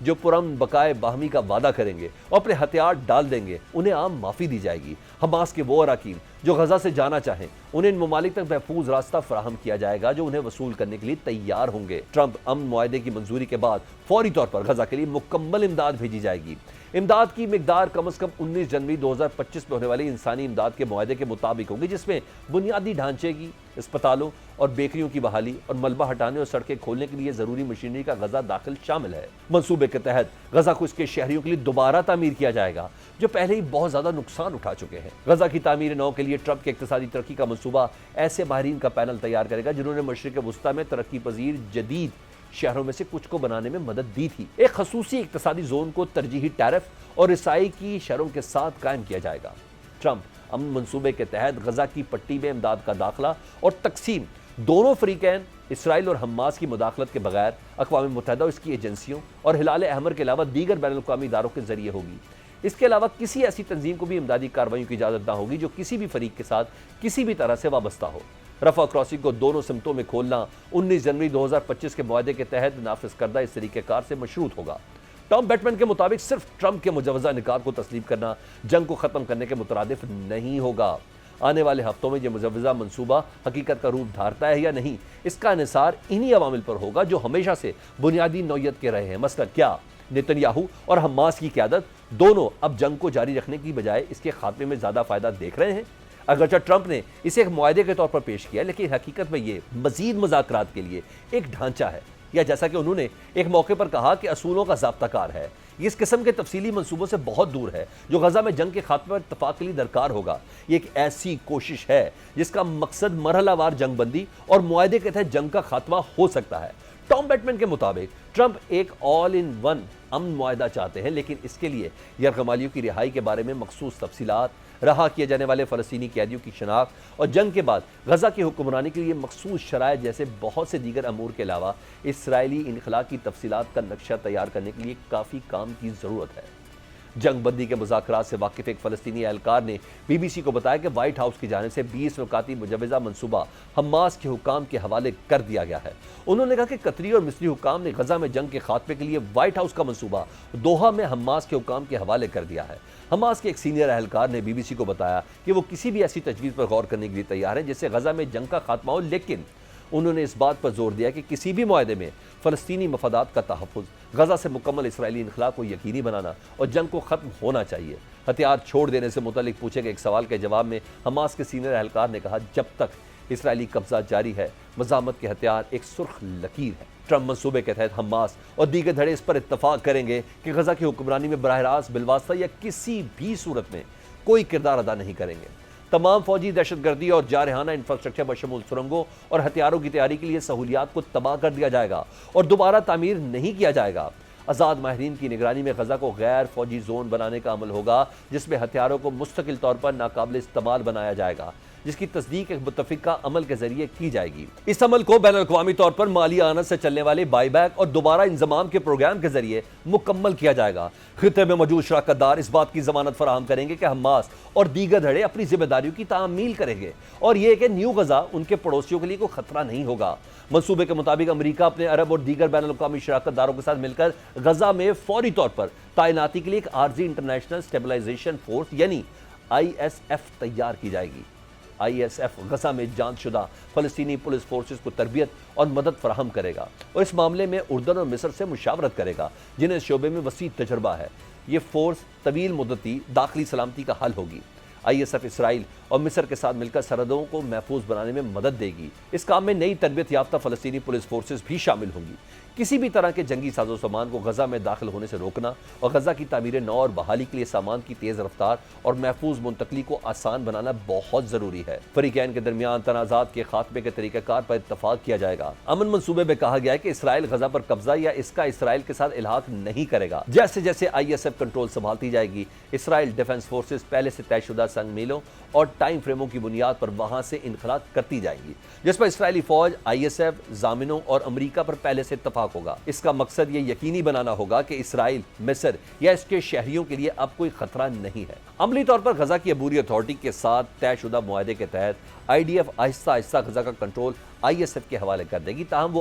جو پرامن بقائے باہمی کا وعدہ کریں گے اور اپنے ہتھیار ڈال دیں گے انہیں عام معافی دی جائے گی۔ حماس کے وہ اراکین جو غزہ سے جانا چاہیں انہیں ان ممالک تک محفوظ راستہ فراہم کیا جائے گا جو انہیں وصول کرنے کے لیے تیار ہوں گے۔ ٹرمپ امن معاہدے کی منظوری کے بعد فوری طور پر غزہ کے لیے مکمل امداد بھیجی جائے گی۔ امداد کی مقدار کم از کم 19 جنوری 2025 میں ہونے والی انسانی امداد کے معاہدے کے مطابق ہوگی، جس میں بنیادی ڈھانچے کی، اسپتالوں اور بیکریوں کی بحالی اور ملبہ ہٹانے اور سڑکیں کھولنے کے لیے ضروری مشینری کا غزہ داخل شامل ہے۔ منصوبے کے تحت غزہ کو اس کے شہریوں کے لیے دوبارہ تعمیر کیا جائے گا جو پہلے ہی بہت زیادہ نقصان اٹھا چکے ہیں۔ غزہ کی تعمیر نو کے لیے ٹرمپ کے اقتصادی ترقی کا منصوبہ ایسے ماہرین کا پینل تیار کرے گا جنہوں نے مشرق وسطیٰ میں ترقی پذیر جدید شہروں میں سے کچھ کو بنانے میں مدد دی تھی۔ ایک خصوصی اقتصادی زون کو ترجیحی ٹیرف اور رسائی کی شرحوں کے ساتھ قائم کیا جائے گا۔ ٹرمپ امن منصوبے کے تحت غزہ کی پٹی میں امداد کا داخلہ اور تقسیم دونوں فریقین اسرائیل اور حماس کی مداخلت کے بغیر اقوام متحدہ اور اس کی ایجنسیوں اور ہلال احمر کے علاوہ دیگر بین الاقوامی اداروں کے ذریعے ہوگی۔ اس کے علاوہ کسی ایسی تنظیم کو بھی امدادی کارروائیوں کی اجازت نہ ہوگی جو کسی بھی فریق کے ساتھ کسی بھی طرح سے وابستہ ہو۔ رفح کراسنگ کو دونوں سمتوں میں کھولنا 19 جنوری 2025 کے معاہدے کے تحت نافذ کردہ اس طریقہ کار سے مشروط ہوگا۔ ٹام بیٹمن کے مطابق صرف ٹرمپ کے مجوزہ نکات کو تسلیم کرنا جنگ کو ختم کرنے کے مترادف نہیں ہوگا۔ آنے والے ہفتوں میں یہ مجوزہ منصوبہ حقیقت کا روپ دھارتا ہے یا نہیں، اس کا انحصار انہی عوامل پر ہوگا جو ہمیشہ سے بنیادی نوعیت کے رہے ہیں۔ مثلا کیا نیتن یاہو اور حماس کی قیادت دونوں اب جنگ کو جاری رکھنے کی بجائے اس کے خاتمے میں زیادہ فائدہ دیکھ رہے ہیں؟ اگرچہ ٹرمپ نے اسے ایک معاہدے کے طور پر پیش کیا لیکن حقیقت میں یہ مزید مذاکرات کے لیے ایک ڈھانچہ ہے، یا جیسا کہ انہوں نے ایک موقع پر کہا کہ اصولوں کا ضابطہ کار ہے۔ یہ اس قسم کے تفصیلی منصوبوں سے بہت دور ہے جو غزہ میں جنگ کے خاتمے پر اتفاق کے لیے درکار ہوگا۔ یہ ایک ایسی کوشش ہے جس کا مقصد مرحلہ وار جنگ بندی اور معاہدے کے تحت جنگ کا خاتمہ ہو سکتا ہے۔ ٹام بیٹمن کے مطابق ٹرمپ ایک آل ان ون امن معاہدہ چاہتے ہیں لیکن اس کے لیے یرغمالیوں کی رہائی کے بارے میں مخصوص تفصیلات، رہا کیے جانے والے فلسطینی قیدیوں کی شناخت اور جنگ کے بعد غزہ کی حکمرانی کے لیے مخصوص شرائط جیسے بہت سے دیگر امور کے علاوہ اسرائیلی انخلا کی تفصیلات کا نقشہ تیار کرنے کے لیے کافی کام کی ضرورت ہے۔ جنگ بندی کے مذاکرات سے واقف ایک فلسطینی اہلکار نے بی بی سی کو بتایا کہ وائٹ ہاؤس کی جانب سے 20 نکاتی مجوزہ منصوبہ حماس کے حکام کے حوالے کر دیا گیا ہے۔ انہوں نے کہا کہ قطری اور مصری حکام نے غزہ میں جنگ کے خاتمے کے لیے وائٹ ہاؤس کا منصوبہ دوحہ میں حماس کے حکام کے حوالے کر دیا ہے۔ حماس کے ایک سینئر اہلکار نے بی بی سی کو بتایا کہ وہ کسی بھی ایسی تجویز پر غور کرنے کے لیے تیار ہیں جس سے غزہ میں جنگ کا خاتمہ ہو، لیکن انہوں نے اس بات پر زور دیا کہ کسی بھی معاہدے میں فلسطینی مفادات کا تحفظ، غزہ سے مکمل اسرائیلی انخلا کو یقینی بنانا اور جنگ کو ختم ہونا چاہیے۔ ہتھیار چھوڑ دینے سے متعلق پوچھے گئے ایک سوال کے جواب میں حماس کے سینئر اہلکار نے کہا جب تک اسرائیلی قبضہ جاری ہے مزاحمت کے ہتھیار ایک سرخ لکیر ہے۔ ٹرمپ منصوبے کے تحت حماس اور دیگر دھڑے اس پر اتفاق کریں گے کہ غزہ کی حکمرانی میں براہ راست، بالواسطہ یا کسی بھی صورت میں کوئی کردار ادا نہیں کریں گے۔ تمام فوجی دہشت گردی اور جارحانہ انفراسٹرکچر بشمول سرنگوں اور ہتھیاروں کی تیاری کے لیے سہولیات کو تباہ کر دیا جائے گا اور دوبارہ تعمیر نہیں کیا جائے گا۔ آزاد ماہرین کی نگرانی میں غزہ کو غیر فوجی زون بنانے کا عمل ہوگا جس میں ہتھیاروں کو مستقل طور پر ناقابل استعمال بنایا جائے گا، جس کی تصدیق ایک متفقہ عمل کے ذریعے کی جائے گی۔ اس عمل کو بین الاقوامی طور پر مالی اعانت سے چلنے والے بائی بیک اور دوبارہ انضمام کے پروگرام کے ذریعے مکمل کیا جائے گا۔ خطے میں موجود شراکت دار اس بات کی ضمانت فراہم کریں گے کہ حماس اور دیگر دھڑے اپنی ذمہ داریوں کی تعمیل کریں گے اور یہ کہ نیو غزہ ان کے پڑوسیوں کے لیے کوئی خطرہ نہیں ہوگا۔ منصوبے کے مطابق امریکہ اپنے عرب اور دیگر بین الاقوامی شراکت داروں کے ساتھ مل کر غزہ میں فوری طور پر تعیناتی کے لیے ایک عارضی انٹرنیشنل اسٹیبلائزیشن فورس یعنی ISF تیار کی جائے گی۔ ISF غزہ میں جان شدہ فلسطینی پولیس فورسز کو تربیت اور مدد فراہم کرے گا اور اس معاملے میں اردن اور مصر سے مشاورت کرے گا جنہیں اس شعبے میں وسیع تجربہ ہے۔ یہ فورس طویل مدتی داخلی سلامتی کا حل ہوگی۔ ISF اسرائیل اور مصر کے ساتھ مل کر سرحدوں کو محفوظ بنانے میں مدد دے گی۔ اس کام میں نئی تربیت یافتہ فلسطینی پولیس فورسز بھی شامل ہوں گی۔ کسی بھی طرح کے جنگی ساز و سامان کو غزہ میں داخل ہونے سے روکنا اور غزہ کی تعمیر نو اور بحالی کے لیے سامان کی تیز رفتار اور محفوظ منتقلی کو آسان بنانا بہت ضروری ہے۔ فریقین کے درمیان تنازعات کے خاتمے کے طریقہ کار پر اتفاق کیا جائے گا۔ امن منصوبے میں کہا گیا ہے کہ اسرائیل غزہ پر قبضہ یا اس کا اسرائیل کے ساتھ الحاق نہیں کرے گا۔ جیسے جیسے ISF کنٹرول سنبھالتی جائے گی، اسرائیل ڈیفنس فورسز پہلے سے طے شدہ سنگ میلوں اور ٹائم فریموں کی بنیاد پر وہاں سے انخلا کرتی جائے گی، جس پر اسرائیلی فوج، ISF ضامنوں اور امریکہ پر پہلے سے اتفاق ہوگا۔ اس کا مقصد یہ یقینی بنانا ہوگا کہ اسرائیل، مصر یا اس کے شہریوں کے لیے اب کوئی خطرہ نہیں ہے۔ عملی طور پر غزہ کی عبوری اتھارٹی کے ساتھ طے شدہ معاہدے کے تحت IDF آہستہ آہستہ غزہ کا کنٹرول ISF کے حوالے کر دے گی، تاہم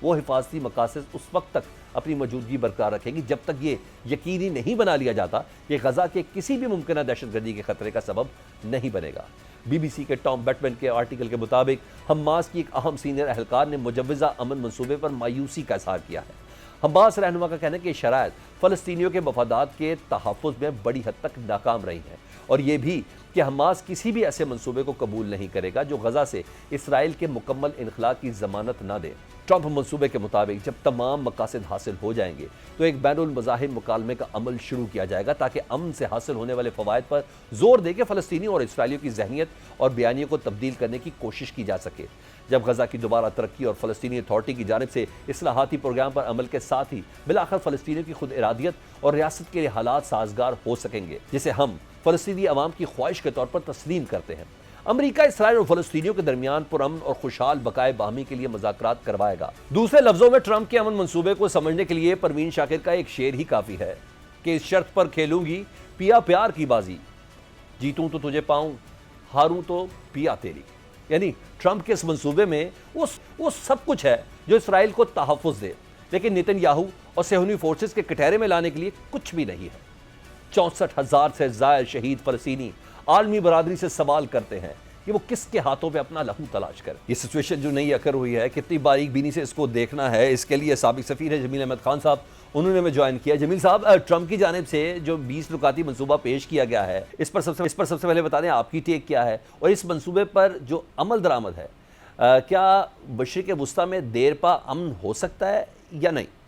وہ حفاظتی مقاصد اس وقت تک اپنی موجودگی برقرار رکھے گی جب تک یہ یقینی نہیں بنا لیا جاتا کہ غزہ کے کسی بھی ممکنہ دہشت گردی کے خطرے کا سبب نہیں بنے گا۔ BBC کے ٹام بیٹمن کے آرٹیکل کے مطابق حماس کی ایک اہم سینئر اہلکار نے مجوزہ امن منصوبے پر مایوسی کا اظہار کیا ہے۔ حماس رہنما کا کہنا ہے کہ شرائط فلسطینیوں کے مفادات کے تحفظ میں بڑی حد تک ناکام رہی ہیں، اور یہ بھی کہ حماس کسی بھی ایسے منصوبے کو قبول نہیں کرے گا جو غزہ سے اسرائیل کے مکمل انخلاء کی ضمانت نہ دے۔ ٹرمپ منصوبے کے مطابق جب تمام مقاصد حاصل ہو جائیں گے تو ایک بین المذاہب مکالمے کا عمل شروع کیا جائے گا تاکہ امن سے حاصل ہونے والے فوائد پر زور دے کے فلسطینیوں اور اسرائیلیوں کی ذہنیت اور بیانیوں کو تبدیل کرنے کی کوشش کی جا سکے۔ جب غزہ کی دوبارہ ترقی اور فلسطینی اتھارٹی کی جانب سے اصلاحاتی پروگرام پر عمل کے ساتھ ہی بالآخر فلسطینیوں کی خود ارادیت اور ریاست کے لیے حالات سازگار ہو سکیں گے جسے ہم فلسطینی عوام کی خواہش کے طور پر تسلیم کرتے ہیں، امریکہ اسرائیل اور فلسطینیوں کے درمیان پرامن اور خوشحال بقائے باہمی کے لیے مذاکرات کروائے گا۔ دوسرے لفظوں میں ٹرمپ کے امن منصوبے کو سمجھنے کے لیے پروین شاکر کا ایک شعر ہی کافی ہے کہ اس شرط پر کھیلوں گی پیا پیار کی بازی، جیتوں تو تجھے پاؤں، ہاروں تو پیا تیری۔ یعنی ٹرمپ کے اس منصوبے میں وہ سب کچھ ہے جو اسرائیل کو تحفظ دے، لیکن نیتن یاہو اور صہیونی فورسز کے کٹہرے میں لانے کے لیے کچھ بھی نہیں ہے۔ 64,000 سے زائد شہید فلسطینی عالمی برادری سے سوال کرتے ہیں کہ وہ کس کے ہاتھوں پہ اپنا لہو تلاش کرے۔ یہ سچویشن جو نئی اکر ہوئی ہے، کتنی باریک بینی سے اس کو دیکھنا ہے، اس کے لیے سابق سفیر ہے جمیل احمد خان صاحب، انہوں نے ہمیں جوائن کیا۔ جمیل صاحب، ٹرمپ کی جانب سے جو 20 نکاتی منصوبہ پیش کیا گیا ہے، اس پر سب سے پہلے بتا دیں آپ کی ٹیک کیا ہے، اور اس منصوبے پر جو عمل درآمد ہے کیا مشرق وسطیٰ میں دیر پا امن ہو سکتا ہے یا نہیں؟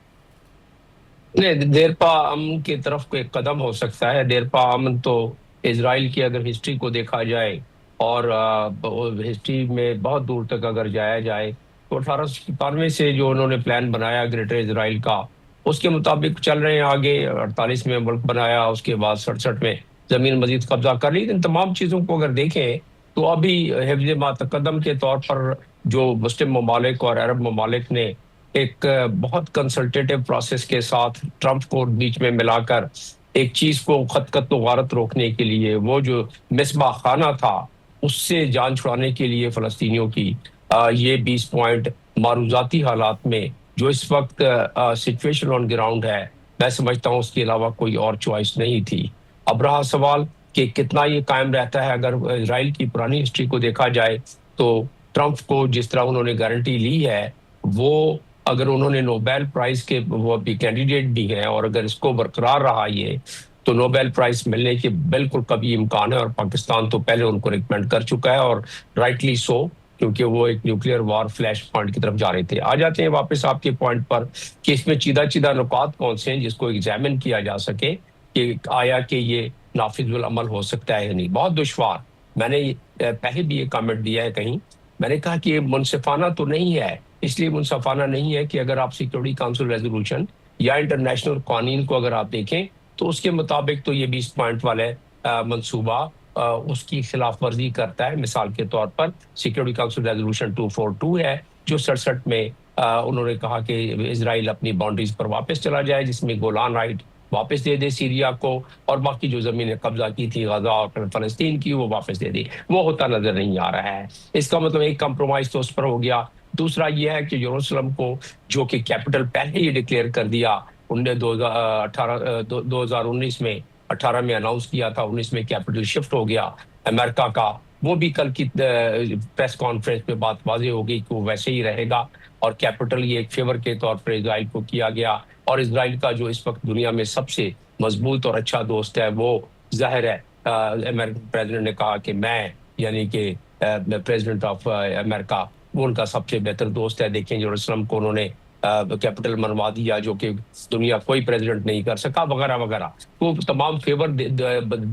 دیر پا امن کی طرف کو ایک قدم ہو سکتا ہے۔ دیر پا امن تو اسرائیل کی اگر ہسٹری کو دیکھا جائے اور ہسٹری میں بہت دور تک اگر جایا جائے تو 1897 سے جو انہوں نے پلان بنایا گریٹر اسرائیل کا، اس کے مطابق چل رہے ہیں آگے۔ 48 میں ملک بنایا، اس کے بعد 67 میں زمین مزید قبضہ کر لی۔ ان تمام چیزوں کو اگر دیکھیں تو ابھی حفظ ما تقدم کے طور پر جو مسلم ممالک اور عرب ممالک نے ایک بہت کنسلٹیٹو پروسیس کے ساتھ ٹرمپ کو بیچ میں ملا کر ایک چیز کو خط و غارت روکنے کے لیے، وہ جو مصباح خانہ تھا اس سے جان چھڑانے کے لیے فلسطینیوں کی یہ 20 پوائنٹ معروضاتی حالات میں جو اس وقت سچویشن آن گراؤنڈ ہے، میں سمجھتا ہوں اس کے علاوہ کوئی اور چوائس نہیں تھی۔ اب رہا سوال کہ کتنا یہ قائم رہتا ہے۔ اگر اسرائیل کی پرانی ہسٹری کو دیکھا جائے تو ٹرمپ کو جس طرح انہوں نے گارنٹی لی ہے، وہ اگر انہوں نے نوبیل پرائز کے وہ بھی کینڈیڈیٹ بھی ہیں، اور اگر اس کو برقرار رہا یہ تو نوبیل پرائز ملنے کے بالکل کبھی امکان ہے، اور پاکستان تو پہلے ان کو ریکمینڈ کر چکا ہے، اور رائٹلی سو، کیونکہ وہ ایک نیوکلیئر وار فلیش پوائنٹ کی طرف جا رہے تھے۔ آ جاتے ہیں واپس آپ کے پوائنٹ پر کہ اس میں چیدہ نکات کون سے ہیں جس کو ایگزامن کیا جا سکے کہ آیا کہ یہ نافذ العمل ہو سکتا ہے یا نہیں۔ بہت دشوار، میں نے پہلے بھی یہ کامنٹ دیا ہے کہیں، میں نے کہا کہ یہ منصفانہ تو نہیں ہے۔ اس لیے منصفانہ نہیں ہے کہ اگر آپ سیکورٹی کونسل ریزولوشن یا انٹرنیشنل قوانین کو اگر آپ دیکھیں تو اس کے مطابق تو یہ 20 پوائنٹ والے منصوبہ اس کی خلاف ورزی کرتا ہے۔ مثال کے طور پر سیکورٹی کونسل ریزولوشن 242 ہے جو 67 میں انہوں نے کہا کہ اسرائیل اپنی باؤنڈریز پر واپس چلا جائے، جس میں گولان رائٹ واپس دے دے سیریا کو، اور باقی جو زمینیں قبضہ کی تھی غزہ اور فلسطین کی وہ واپس دے دی۔ وہ ہوتا نظر نہیں آ رہا ہے۔ اس کا مطلب ایک کمپرومائز تو اس پر ہو گیا۔ دوسرا یہ ہے کہ یروشلم کو جو کہ کیپٹل پہلے ہی ڈکلیئر کر دیا، 2019 میں 18 میں اناؤنس کیا تھا، 19 میں کیپٹل شفٹ ہو گیا امریکہ کا۔ وہ بھی کل کی پریس کانفرنس میں بات واضح ہو گئی کہ وہ ویسے ہی رہے گا، اور کیپٹل یہ ایک فیور کے طور پر اسرائیل کو کیا گیا۔ اور اسرائیل کا جو اس وقت دنیا میں سب سے مضبوط اور اچھا دوست ہے، وہ ظاہر ہے امریکن پریزیڈنٹ نے کہا کہ میں، یعنی کہ پریزیڈنٹ آف امریکہ، وہ ان کا سب سے بہتر دوست ہے۔ دیکھیں یروشلم کو انہوں نے کیپٹل منوا دیا جو کہ دنیا کوئی پریزیڈنٹ نہیں کر سکا، وغیرہ وغیرہ۔ وہ تمام فیور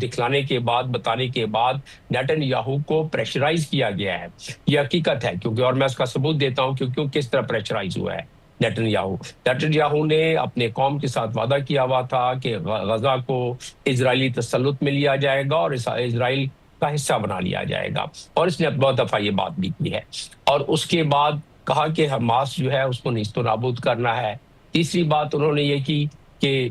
دکھلانے کے بعد، بتانے کے بعد نیتن یاہو کو پریشرائز کیا گیا ہے۔ یہ حقیقت ہے، کیونکہ اور میں اس کا ثبوت دیتا ہوں کیوں کس طرح پریشرائز ہوا ہے نیتن یاہو نے اپنے قوم کے ساتھ وعدہ کیا ہوا تھا کہ غزہ کو اسرائیلی تسلط میں لیا جائے گا اور اسرائیل کا حصہ بنا لیا جائے گا، اور اس نے بہت دفعہ یہ بات بھی کی ہے۔ اور اس کے بعد کہا کہ حماس جو ہے اس کو نیست و نابود کرنا ہے۔ تیسری بات انہوں نے یہ کی کہ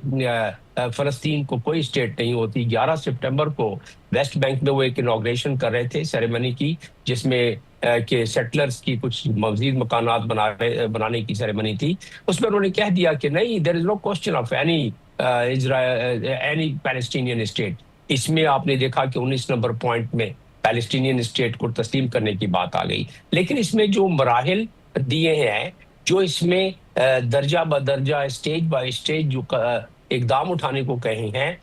فلسطین کو کوئی اسٹیٹ نہیں ہوتی۔ 11 سپٹمبر کو ویسٹ بینک میں وہ ایک انوگریشن کر رہے تھے، سیریمنی کی، جس میں کہ سیٹلرز کی کچھ مزید مکانات بنانے کی سیریمنی تھی، اس میں انہوں نے کہہ دیا کہ نہیں، there is no question of any Palestinian state. اس میں آپ نے دیکھا کہ 19 نمبر پوائنٹ میں پیلسٹینین اسٹیٹ کو تسلیم کرنے کی بات آ گئی، لیکن اس میں جو مراحل دیے ہیں، جو اس میں درجہ بدرجہ اسٹیج بائی اسٹیج جو اقدام اٹھانے کو کہے ہیں،